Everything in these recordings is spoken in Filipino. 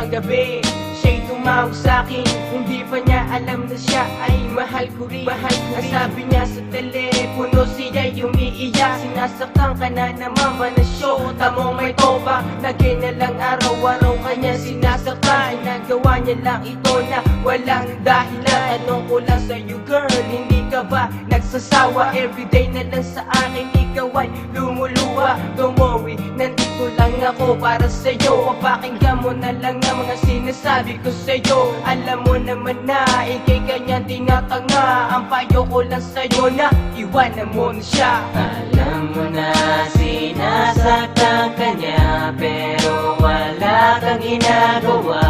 isang gabi, siya'y tumawag sa'kin. Hindi pa niya alam na siya ay mahal ko rin. Ang sabi niya sa telepono, siya'y umiiyak. Sinasaktan ka na naman ba na syota mo may toba? Lagi na lang araw-araw kanya sinasaktan. Nagawa niya lang ito na walang dahilan. Tanong ko lang sa'yo girl, hindi ka ba nagsasawa? Everyday na lang sa akin ikaw ay lumuluha. Don't worry, nandito lang ako para sa'yo. Papakinggan mo na lang ang mga sinasabi ko sa'yo. Alam mo naman na ikay kanya tinatanga. Ang payo ko lang sa'yo na iwanan mo na siya. Alam mo na sinasaktan ka niya, pero wala kang ginagawa.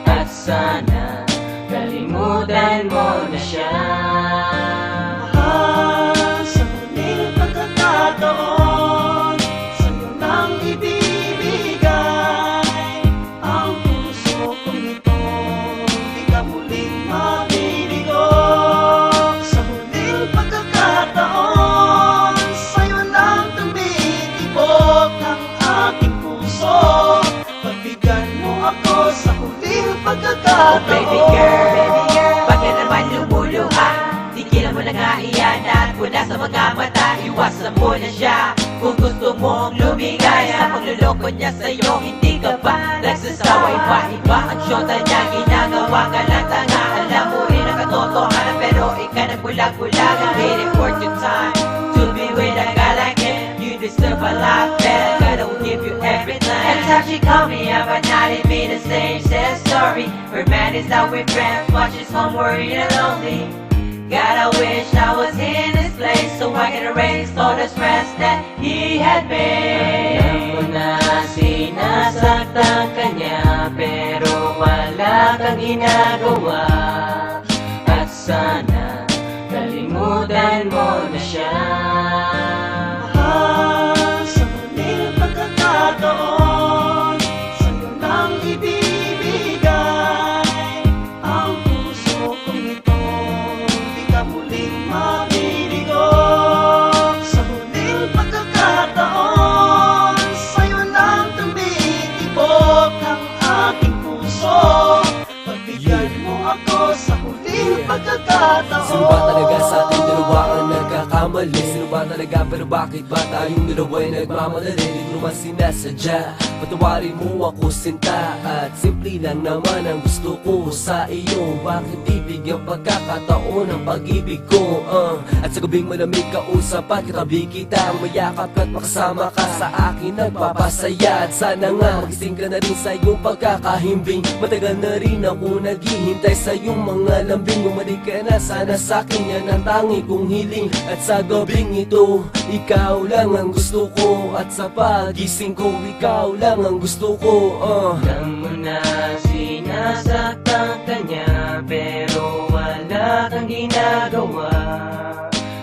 At sana kalimutan mo na siya. Mahal, sa muling pagkakataon, sa'yo nang ibibigay ang puso kong ito. Di ka muling mabiligo. Sa muling pagkakataon, sa'yo nang tumitibok ang aking puso. Pagbigyan mo ako sa huling pagkakataon. Oh baby girl, pag ka naman lumuluha, tigilan mo na nga iyan at mula sa mga mata, iwasan mo na siya. Kung gusto mong lumigay sa pagluloko niya sa'yo, hindi ka ba nagsasawa? Iba-iba ang syota niya, ginagawa ka lang tanga. Alam mo rin ang katotohanan, pero ikaw nagbulag-bulag. I'm waiting for your time to be with a guy like him. You deserve a lot better, God will give you everything. Every time she call me up at night, it be the same sad story. Her man is out with friends, watches home worried and lonely. God, I wish I was in this place so I could erase all the stress that he had made. Alam mo na sinasaktan ka niya, pero wala kang ginagawa. At sana kalimutan mo na siya. Mahal, sa muling pagkakataon, sa'yo nang ibibigay ang puso kong ito. Di ka muling mabiligo. Sa muling pagkakataon, sa'yo nang tumitibok ang aking puso. Pagbigyan mo ako sa huling pagkakataon. Sino ba talaga sa ating dalawa ang nagkakamali? Sino ba talaga pero bakit ba tayong dalawa'y nagmamadali? Di ko naman sinasadya, patawarin mo ako sinta. At simple lang naman ang gusto ko sa iyo. Bakit di bigyan pagkakataon ang pag-ibig ko? At sa gabing malamig kausap at katabi kita, mayakap at makasama ka sa akin nagpapasaya. At sana nga magising ka na rin sa iyong pagkakahimbing. Matagal na rin ako naghihintay sa iyong mga lambing. Bumalik ka na sana sa akin, yan ang tangi kong hiling. At sa gabing ito, ikaw lang ang gusto ko. At sa pagising ko, ikaw lang ang gusto ko. Alam mo na sinasaktan ka niya, pero wala kang ginagawa.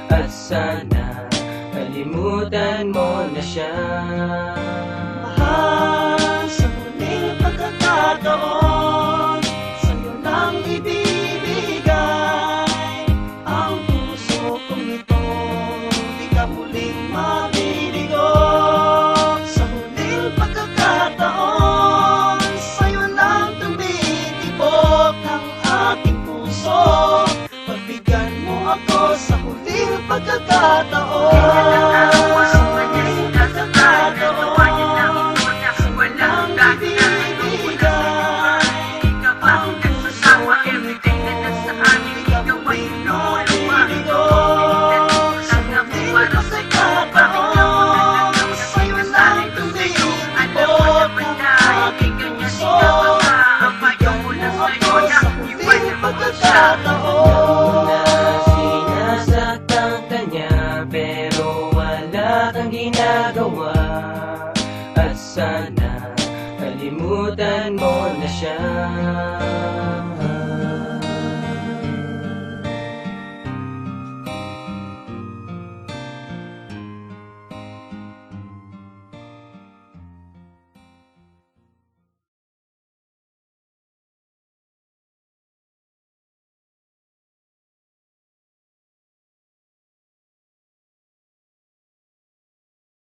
At sana kalimutan mo na siya. Mahal, sa muling pagkakataon, sa'yo nang ibibigay ang puso kong ito. Di ka muling mabiligo. Sa huling pagkakataon, sa'yo nang tumitibok ang aking puso. Pagbigyan mo ako sa huling pagkakataon. Sa huling pagkakataon, sa'yo nang ibibigay ang puso kong ito. Di ka muling mabiligo. Sa huling pagkakataon, sa'yo nang tumitibok ang aking puso. Pagbigyan mo ako sa huling pagkakataon. Na sinasaktan ka niya, pero wala kang ginagawa. At sana kalimutan mo na siya.